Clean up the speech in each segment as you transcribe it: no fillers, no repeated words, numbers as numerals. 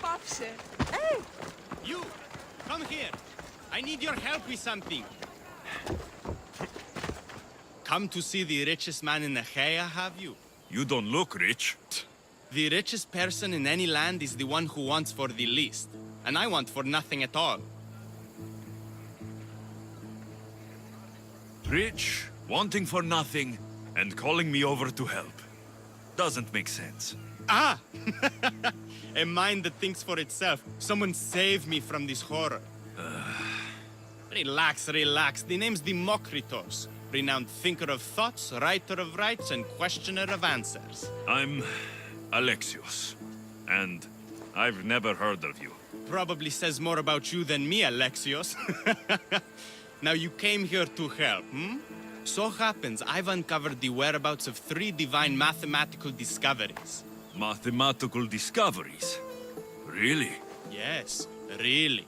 zawsze. Ej! You! Come here! I need your help with something. Come to see the richest man in Achaia, have you? You don't look rich. The richest person in any land is the one who wants for the least. And I want for nothing at all. Rich, wanting for nothing, and calling me over to help. Doesn't make sense. Ah! A mind that thinks for itself. Someone save me from this horror. Relax, relax. The name's Demokritos. Renowned thinker of thoughts, writer of rights, and questioner of answers. I'm Alexios, and I've never heard of you. Probably says more about you than me, Alexios. Now you came here to help, hmm? So happens I've uncovered the whereabouts of 3 divine mathematical discoveries. Mathematical discoveries? Really? Yes, really.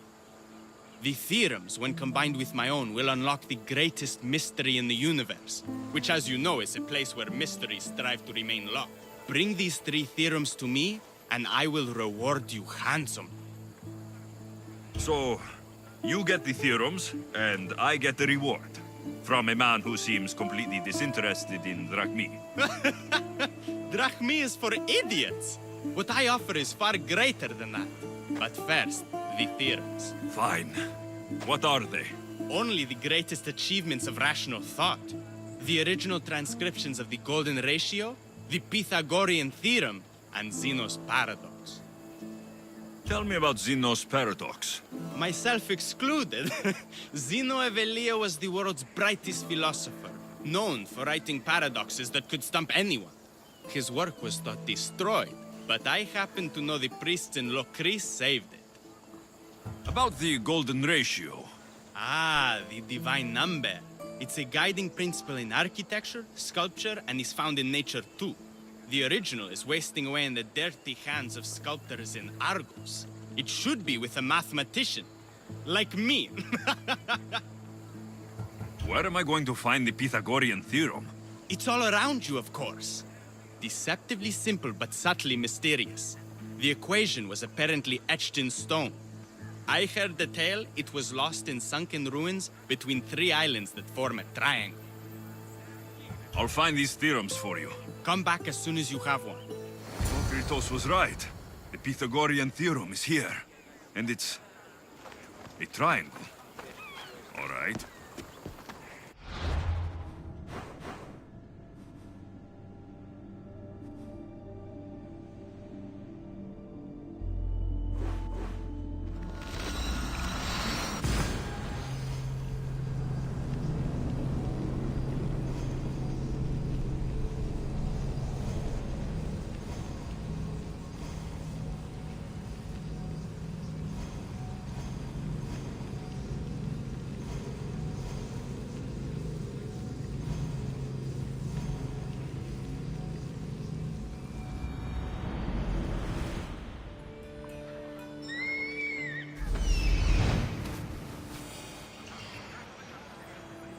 The theorems, when combined with my own, will unlock the greatest mystery in the universe, which, as you know, is a place where mysteries strive to remain locked. Bring these 3 theorems to me, and I will reward you handsomely. So, you get the theorems, and I get the reward. From a man who seems completely disinterested in drachmi. Drachmi is for idiots! What I offer is far greater than that. But first, the theorems. Fine. What are they? Only the greatest achievements of rational thought. The original transcriptions of the golden ratio, the Pythagorean theorem, and Zeno's paradox. Tell me about Zeno's paradox. Myself excluded. Zeno of Elea was the world's brightest philosopher, known for writing paradoxes that could stump anyone. His work was thought destroyed, but I happen to know the priests in Locris saved it. About the golden ratio. Ah, the divine number. It's a guiding principle in architecture, sculpture, and is found in nature too. The original is wasting away in the dirty hands of sculptors in Argos. It should be with a mathematician. Like me. Where am I going to find the Pythagorean theorem? It's all around you, of course. Deceptively simple but subtly mysterious. The equation was apparently etched in stone. I heard the tale it was lost in sunken ruins between 3 islands that form a triangle. I'll find these theorems for you. Come back as soon as you have one. Demokritos was right. The Pythagorean theorem is here. And it's a triangle. All right.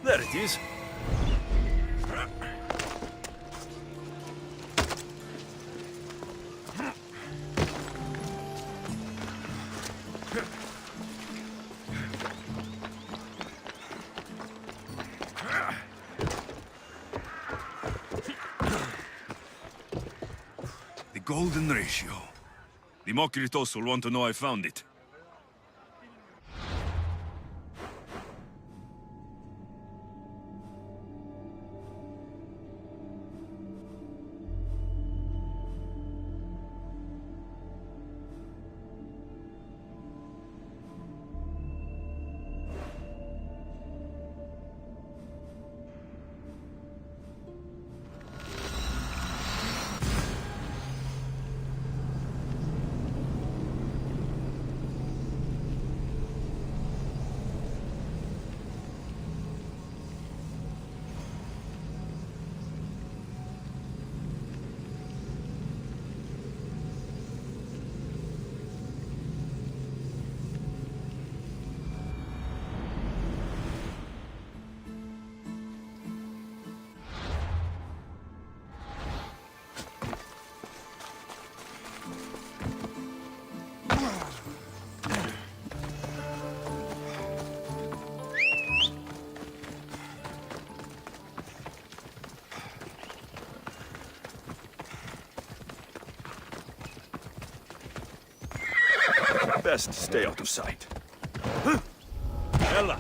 There it is. The golden ratio. Demokritos will want to know I found it. Best stay out of sight. Ella!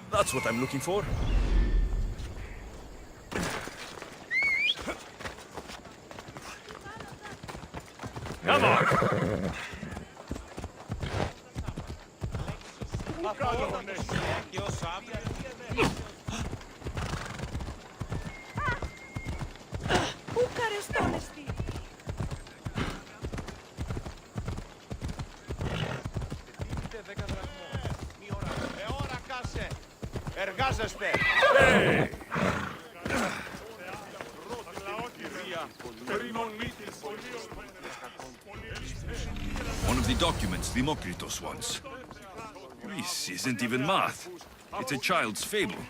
That's what I'm looking for. Come on! Εργάζεστε! Hey! One of the documents Demokritos wants. This isn't even math. It's a child's fable.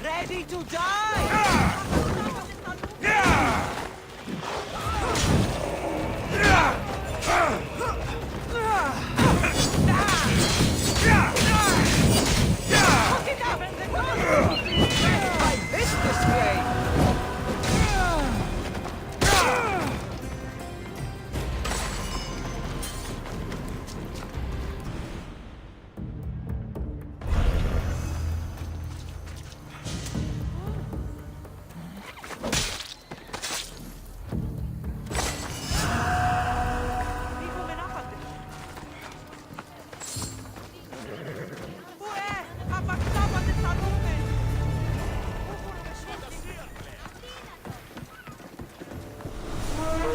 Ready to die! I missed this way!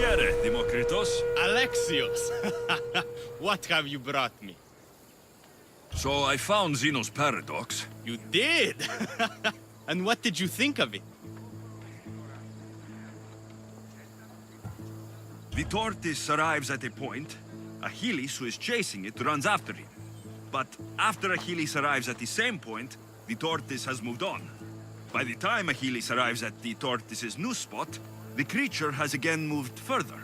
Get it, Demokritos. Alexios! What have you brought me? So I found Zeno's paradox. You did? And what did you think of it? The tortoise arrives at a point. Achilles, who is chasing it, runs after him. But after Achilles arrives at the same point, the tortoise has moved on. By the time Achilles arrives at the tortoise's new spot, the creature has again moved further.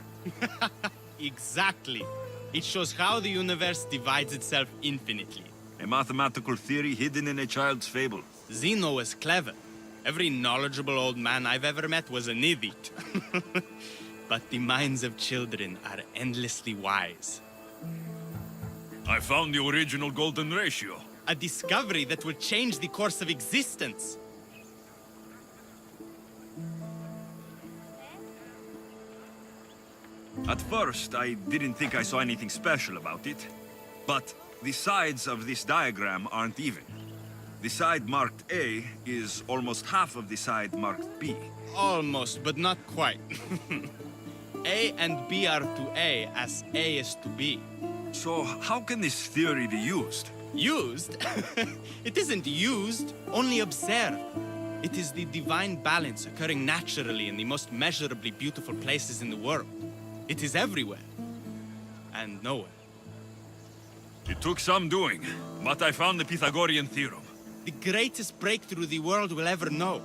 Exactly. It shows how the universe divides itself infinitely. A mathematical theory hidden in a child's fable. Zeno was clever. Every knowledgeable old man I've ever met was an idiot. But the minds of children are endlessly wise. I found the original golden ratio. A discovery that will change the course of existence. At first, I didn't think I saw anything special about it. But the sides of this diagram aren't even. The side marked A is almost half of the side marked B. Almost, but not quite. A and B are to A as A is to B. So how can this theory be used? Used? It isn't used, only observed. It is the divine balance occurring naturally in the most measurably beautiful places in the world. It is everywhere. And nowhere. It took some doing, but I found the Pythagorean theorem. The greatest breakthrough the world will ever know.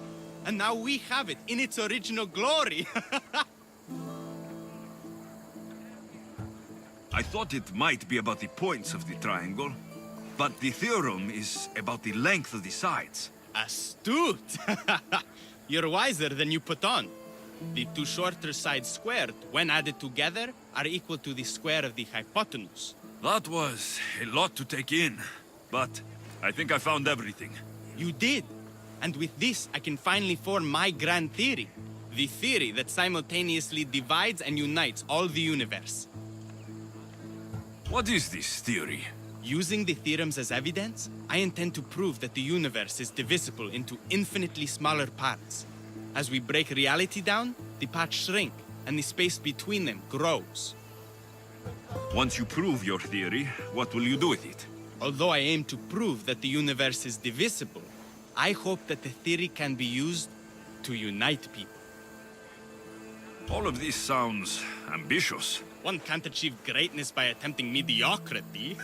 And now we have it in its original glory. I thought it might be about the points of the triangle, but the theorem is about the length of the sides. Astute! You're wiser than you put on. The two shorter sides squared, when added together, are equal to the square of the hypotenuse. That was a lot to take in, but I think I found everything. You did. And with this, I can finally form my grand theory. The theory that simultaneously divides and unites all the universe. What is this theory? Using the theorems as evidence, I intend to prove that the universe is divisible into infinitely smaller parts. As we break reality down, the parts shrink, and the space between them grows. Once you prove your theory, what will you do with it? Although I aim to prove that the universe is divisible, I hope that the theory can be used to unite people. All of this sounds ambitious. One can't achieve greatness by attempting mediocrity.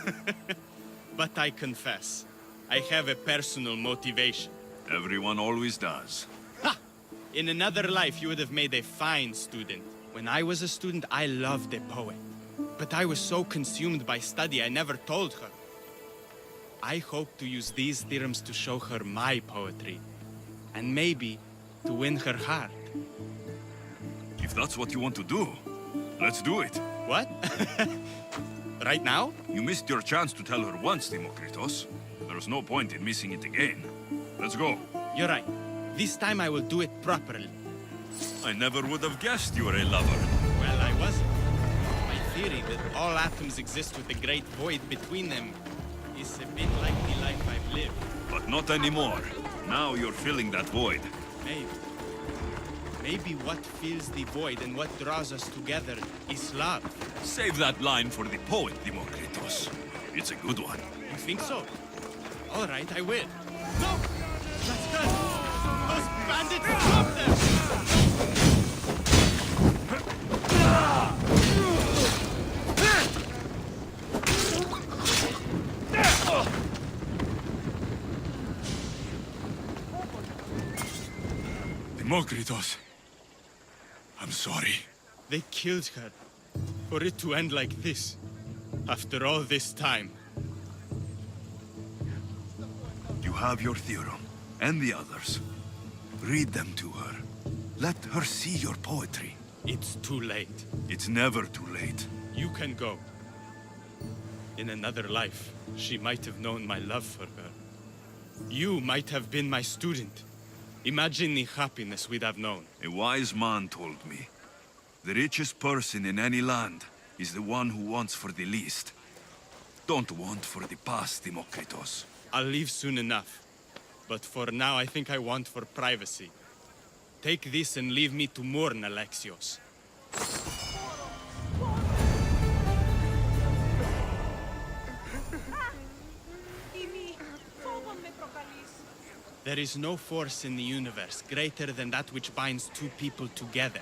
But I confess, I have a personal motivation. Everyone always does. Ha! In another life, you would have made a fine student. When I was a student, I loved a poet. But I was so consumed by study, I never told her. I hope to use these theorems to show her my poetry. And maybe to win her heart. If that's what you want to do, let's do it. What? Right now? You missed your chance to tell her once, Demokritos. There's no point in missing it again. Let's go. You're right. This time I will do it properly. I never would have guessed you were a lover. Well, I wasn't. My theory that all atoms exist with a great void between them is a bit like the life I've lived. But not anymore. Now you're filling that void. Maybe. Maybe what fills the void and what draws us together is love. Save that line for the poet, Demokritos. It's a good one. You think so? All right, I will. No! That's good! Those bandits, stop them! Demokritos. I'm sorry. They killed her. For it to end like this. After all this time. You have your theorem, and the others. Read them to her. Let her see your poetry. It's too late. It's never too late. You can go. In another life, she might have known my love for her. You might have been my student. Imagine the happiness we'd have known. A wise man told me, the richest person in any land is the one who wants for the least. Don't want for the past, Demokritos. I'll leave soon enough. But for now, I think I want for privacy. Take this and leave me to mourn, Alexios. There is no force in the universe greater than that which binds two people together.